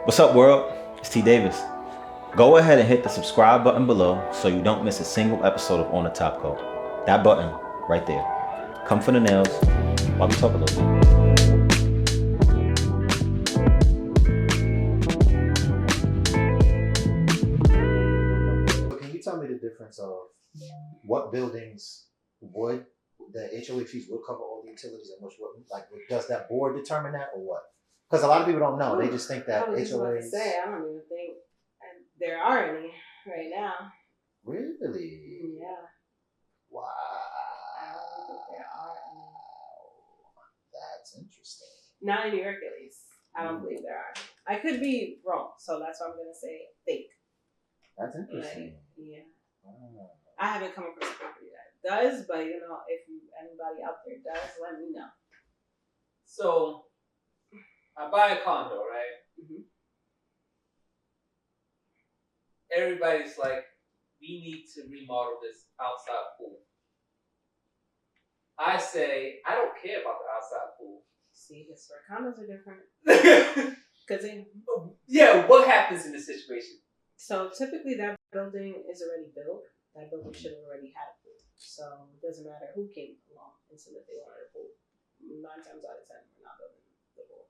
What's up, world? It's T Davis. Go ahead and hit the subscribe button below so you don't miss a single episode of On the Top Coat. That button right there. Come for the nails while we talk a little bit. Can you tell me the difference of what buildings would the HOA fees would cover all the utilities and which wouldn't? Like, does that board determine that or what? Because a lot of people don't know. They just think that I was just about to HOAs. say, I don't even think there are any right now. Really? Yeah. Wow. I don't think there are any. That's interesting. Not in New York, at least. I don't believe there are. I could be wrong, so that's why I'm gonna say think. That's interesting. Like, yeah. Wow. I haven't come across a property that does, but you know, if anybody out there does, let me know. So, I buy a condo, right? Mm-hmm. Everybody's like, we need to remodel this outside pool. I say, I don't care about the outside pool. See, that's where condos are different. Cause Yeah, what happens in this situation? so typically that building is already built. That building should have already had a pool. So it doesn't matter who came along and said that they wanted a pool. 9 times out of 10, we're not building the pool.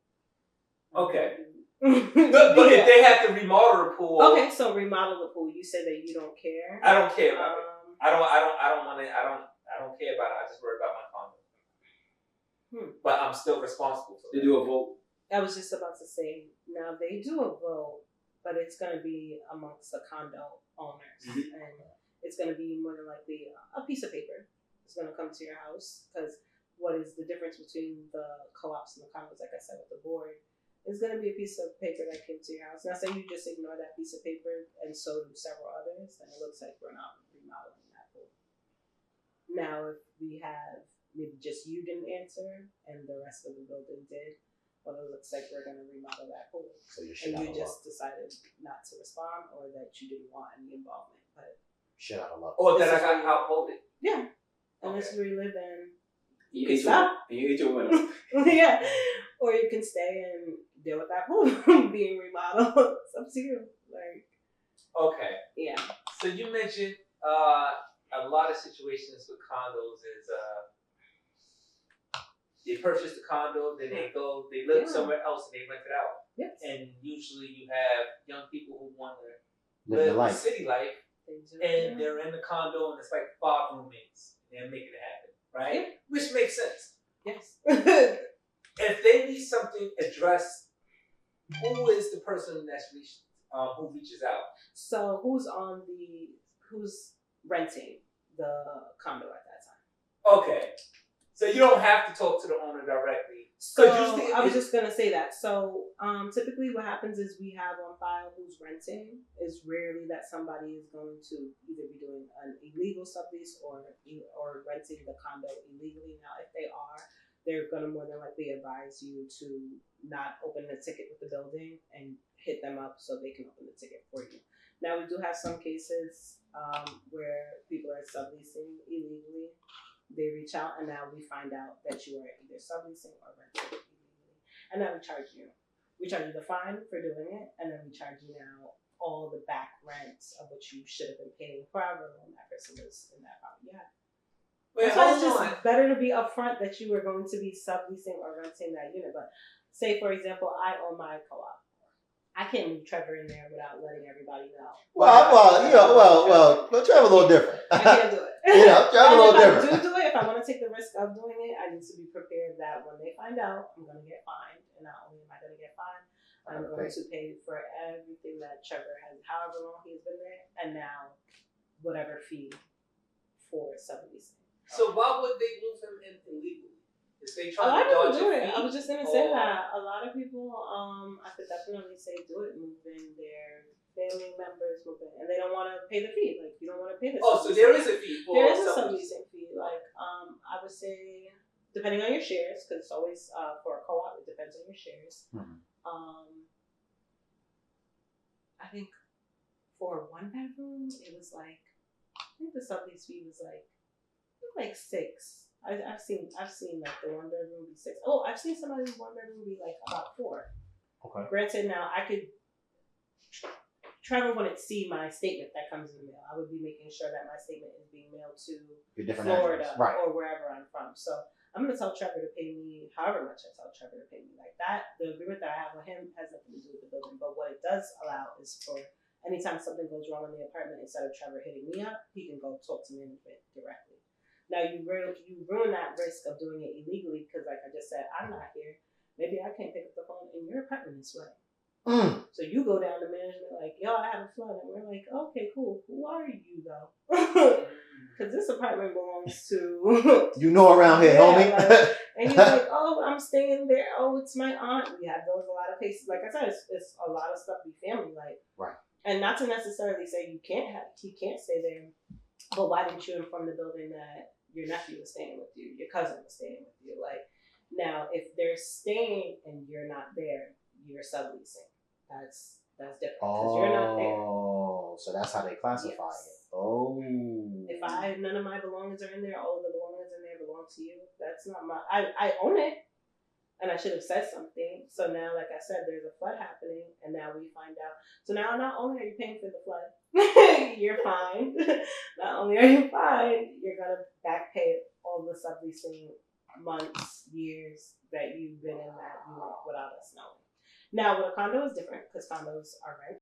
Okay. But if they have to remodel the pool, okay, so remodel the pool. You said that you don't care. I don't care about it. I don't want it. I don't care about it. I just worry about my condo. But I'm still responsible for it. They do a vote. I was just about to say, now they do a vote, but it's going to be amongst the condo owners. Mm-hmm. And it's going to be more than likely a piece of paper. It's going to come to your house, because what is the difference between the co-ops and the condos, like I said, with the board, is going to be a piece of paper that came to your house. Now, say you just ignore that piece of paper and so do several others, then it looks like we're not remodeling that pool. Now, if we have maybe just you didn't answer and the rest of the building did, well, it looks like we're going to remodel that pool. So you And you just decided not to respond, or that you didn't want any involvement. But shit out of luck. Or that I got outvoted. yeah, and Okay. let's relive in. You can stop. You your winner. Yeah, or you can stay and deal with that pool being remodeled. It's up to you. Like, Okay. yeah. So you mentioned a lot of situations with condos is they purchase the condo, then they live somewhere else and they rent it out. Yes. And usually you have young people who want to Live the live life. city life, and they're in the condo and it's like 5 roommates. They're making it happen, right? Yeah. Which makes sense. Yes. If they need something addressed, who is the person that's who reaches out? So who's renting the condo at that time? Okay. So you don't have to talk to the owner directly. So usually I was just gonna say that. So typically what happens is we have on file who's renting. It's rarely that somebody is going to either be doing an illegal sublease or renting the condo illegally. Now, if they are, they're gonna more than likely advise you to not open the ticket with the building and hit them up so they can open the ticket for you. Now, we do have some cases where people are subleasing illegally. They reach out, and now we find out that you are either subleasing or renting illegally. And then we charge you. We charge you the fine for doing it, and then we charge you now all the back rents of which you should have been paying for however long that person was in that property. Yeah. Wait, That's why hold it's just on. better to be upfront that you are going to be subleasing or renting that unit. But say, for example, I own my co-op. I can't move Trevor in there without letting everybody know. Well, Trevor a little different. I can't do it. Trevor a little And different. if I do it, if I want to take the risk of doing it, I need to be prepared that when they find out, I'm going to get fined. And not only am I going to get fined, I'm going to pay for everything that Trevor has, however long he's been there, and now whatever fee for subleasing. So why would they move him in illegally? Is they A trying lot to of dodge people do a it. fee? I was just gonna say that a lot of people, I could definitely say do it, move in their family members, move in, and they don't want to pay the fee. Like, you don't want to pay the. Oh, so there is a fee for there is a subleasing. subleasing fee. Like, I would say, depending on your shares, because it's always for a co-op, it depends on your shares. Mhm. I think for a 1-bedroom, it was like, I think the sublease fee was like $6. I've seen like the 1-bedroom be $6. Oh, I've seen somebody's 1-bedroom be like about $4. Okay. Granted, now I could Trevor wouldn't see my statement that comes in the mail. I would be making sure that my statement is being mailed to Your different Florida address. Right. or wherever I'm from. So I'm going to tell Trevor to pay me however much I tell Trevor to pay me. Like that, the agreement that I have with him has nothing to do with the building. But what it does allow is for anytime something goes wrong in the apartment, instead of Trevor hitting me up, he can go talk to management directly. Now you ruin that risk of doing it illegally because, like I just said, I'm not here. Maybe I can't pick up the phone and your apartment is flooding. So you go down to management like, yo, I have a flood. And we're like, okay, cool. Who are you, though? Because this apartment belongs to... You know around here, homie. Like, and you're like, oh, I'm staying there. Oh, it's my aunt. We have those a lot of cases. Like I said, it's a lot of stuff be family. Like, right. And not to necessarily say he can't stay there. But why didn't you inform the building that your nephew was staying with you? Your cousin was staying with you? Like, now, if they're staying and you're not there, you're subleasing. That's different because you're not there. Oh, so that's how they classify it. Oh. If none of my belongings are in there, all of the belongings in there belong to you. That's not my. I own it, and I should have said something. So now, like I said, there's a flood happening, and now we find out. So now, not only are you paying for the flood, you're fined. Not only are you fined, you're gonna back pay all the subleasing months, years that you've been in that unit without us knowing. Now, with a condo is different because condos are rent.